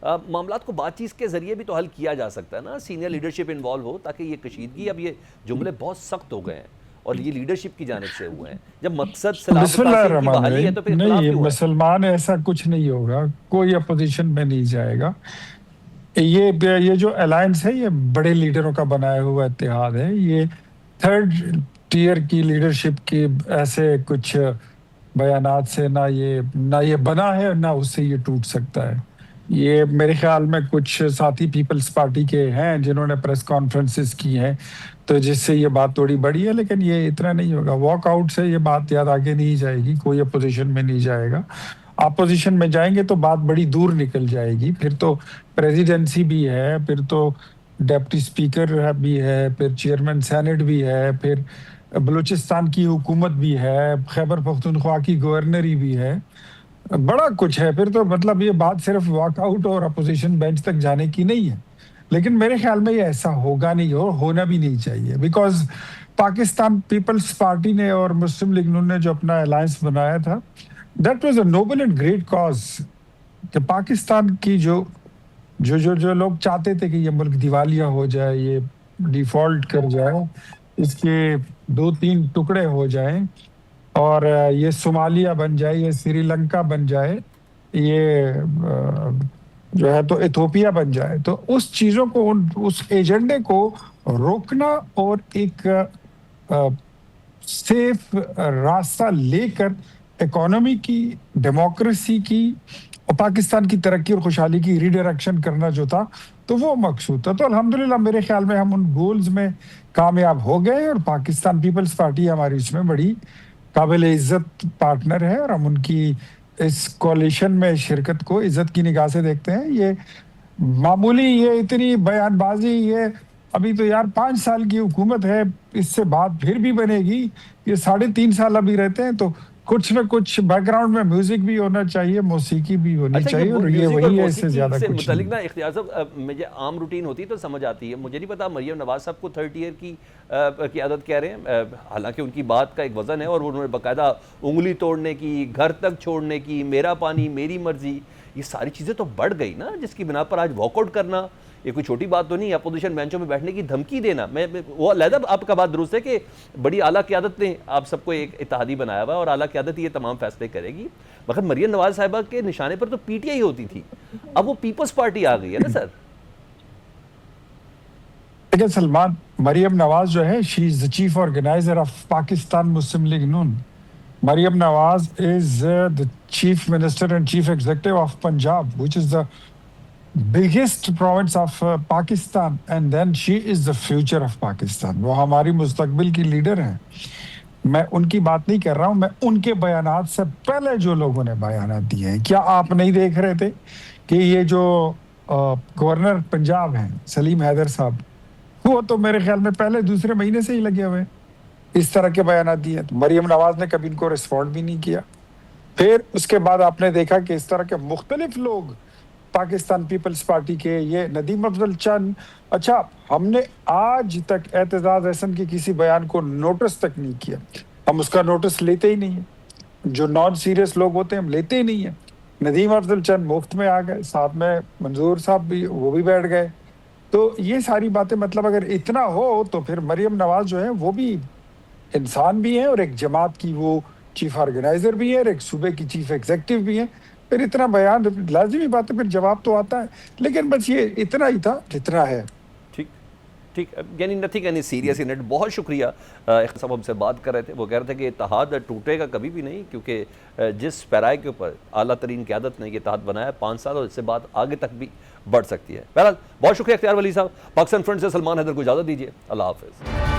معاملات کو بات چیت کے ذریعے بھی تو حل کیا جا سکتا ہے نا, سینئر لیڈرشپ انوالو ہو, تاکہ یہ کشیدگی, اب یہ جملے بہت سخت ہو گئے ہیں اور یہ لیڈرشپ کی جانب سے ہوئے ہیں. جب مقصد بسم اللہ الرحمن الرحیم. نہیں, مسلمان ایسا کچھ نہیں ہوگا, کوئی اپوزیشن میں نہیں جائے گا. یہ جو الائنس ہے یہ بڑے لیڈروں کا بنایا ہوا اتحاد ہے. یہ تھرڈ ٹیئر کی لیڈرشپ کی ایسے کچھ بیانات سے نہ یہ بنا ہے, نہ اس سے یہ ٹوٹ سکتا ہے. یہ میرے خیال میں کچھ ساتھی پیپلز پارٹی کے ہیں جنہوں نے پریس کانفرنسز کی ہیں, تو جس سے یہ بات تھوڑی بڑی ہے, لیکن یہ اتنا نہیں ہوگا. واک آؤٹ سے یہ بات یاد آگے نہیں جائے گی, کوئی اپوزیشن میں نہیں جائے گا. اپوزیشن میں جائیں گے تو بات بڑی دور نکل جائے گی. پھر تو پریزیڈنسی بھی ہے, پھر تو ڈپٹی اسپیکر بھی ہے, پھر چیئرمین سینٹ بھی ہے, پھر بلوچستان کی حکومت بھی ہے, خیبر پختونخوا کی گورنری بھی ہے, بڑا کچھ ہے. پھر تو مطلب یہ بات صرف واک آؤٹ اور اپوزیشن بینچ تک جانے کی نہیں ہے. لیکن میرے خیال میں یہ ایسا ہوگا نہیں, اور ہونا بھی نہیں چاہیے. بیکاز پاکستان پیپلز پارٹی نے اور مسلم لیگ نون نے جو اپنا الائنس بنایا تھا, that was a noble and great cause, کہ پاکستان کی جو لوگ چاہتے تھے کہ یہ ملک دیوالیہ ہو جائے, یہ ڈیفالٹ کر جائے, اس کے 2-3 ٹکڑے ہو جائیں, اور یہ صومالیہ بن جائے, یہ سری لنکا بن جائے, یہ جو ہے تو ایتھوپیا بن جائے. تو اس چیزوں کو, اس ایجنڈے کو روکنا اور ایک سیف راستہ لے کر اکانومی کی, ڈیموکریسی کی اور پاکستان کی ترقی اور خوشحالی کی ریڈائریکشن کرنا جو تھا, تو وہ مقصود تھا. تو الحمدللہ میرے خیال میں ہم ان گولز میں کامیاب ہو گئے, اور پاکستان پیپلز پارٹی ہماری اس میں بڑی قابل عزت پارٹنر ہے, اور ہم ان کی اس کولیشن میں شرکت کو عزت کی نگاہ سے دیکھتے ہیں. یہ معمولی, یہ اتنی بیان بازی, یہ ابھی تو یار 5 سال کی حکومت ہے, اس سے بات پھر بھی بنے گی. یہ 3.5 سال ابھی رہتے ہیں, تو کچھ نہ کچھ بیک گراؤنڈ میں میوزک بھی ہونا چاہیے, موسیقی بھی ہونی چاہیے, اور یہ وہی ہے, اس سے زیادہ کچھ متعلق نا. اختیار صاحب, مجھے عام روٹین ہوتی تو سمجھ آتی ہے, مجھے نہیں پتا مریم نواز صاحب کو تھرڈ ایئر کی قیادت کہہ رہے ہیں, حالانکہ ان کی بات کا ایک وزن ہے, اور انہوں نے باقاعدہ انگلی توڑنے کی, گھر تک چھوڑنے کی, میرا پانی میری مرضی, یہ ساری چیزیں تو بڑھ گئی نا, جس کی بنا پر آج واک آؤٹ کرنا یہ کوئی چھوٹی بات تو نہیں ہے اپوزیشن بینچوں میں بیٹھنے کی دھمکی دینا. میں وہ علیحدہ آپ کا بات درست ہے کہ بڑی اعلیٰ قیادت نے آپ سب کو ایک اتحادی بنایا ہوا ہے اور اعلیٰ قیادت یہ تمام فیصلے کرے گی, مگر مریم نواز صاحبہ کے نشانے پر تو پی ٹی آئی ہوتی تھی, اب وہ پیپلز پارٹی آ گئی ہے نا سر. دیکھیں سلمان, مریم نواز جو ہے she is the chief organiser of Pakistan Muslim League Noon. Maryam Nawaz is the chief minister and chief executive of Punjab, which is the biggest province of Pakistan, and then she is the future of Pakistan. وہ ہماری مستقبل کی لیڈر ہیں. میں ان کی بات نہیں کر رہا ہوں, میں ان کے بیانات سے پہلے جو لوگوں نے بیانات دیے ہیں, کیا آپ نہیں دیکھ رہے تھے کہ یہ جو گورنر پنجاب ہیں سلیم حیدر صاحب, وہ تو میرے خیال میں پہلے دوسرے مہینے سے ہی لگے ہوئے اس طرح کے بیانات دیے. مریم نواز نے کبھی ان کو ریسپونڈ بھی نہیں کیا. پھر اس کے بعد آپ نے دیکھا کہ اس طرح کے مختلف لوگ پاکستان پیپلز پارٹی کے, یہ ندیم افضل چند, اچھا ہم نے آج تک اعتزاز احسن کے کسی بیان کو نوٹس تک نہیں کیا, ہم اس کا نوٹس لیتے ہی نہیں ہیں. جو نان سیریس لوگ ہوتے ہیں ہم لیتے ہی نہیں ہیں. ندیم افضل چند مفت میں آ گئے, ساتھ میں منظور صاحب بھی, وہ بھی بیٹھ گئے. تو یہ ساری باتیں, مطلب اگر اتنا ہو تو پھر مریم نواز جو ہے وہ بھی انسان بھی ہیں اور ایک جماعت کی وہ چیف آرگنائزر بھی ہے اور ایک صوبے کی چیف ایگزیکٹو بھی ہیں. پھر اتنا بیان لازمی بات ہے, پھر جواب تو آتا ہے, لیکن بس یہ اتنا ہی تھا جتنا ہے. ٹھیک, یعنی nothing any serious in it. بہت شکریہ. صاحب ہم سے بات کر رہے تھے, وہ کہہ رہے تھے کہ اتحاد ٹوٹے گا کبھی بھی نہیں, کیونکہ جس پیرائے کے اوپر اعلیٰ ترین قیادت نے یہ اتحاد بنایا 5 سال, اور اس سے بات آگے تک بھی بڑھ سکتی ہے. بہرحال بہت شکریہ اختیار ولی صاحب. پاکستان فرنٹ سے سلمان حیدر کو اجازت دیجیے. اللہ حافظ.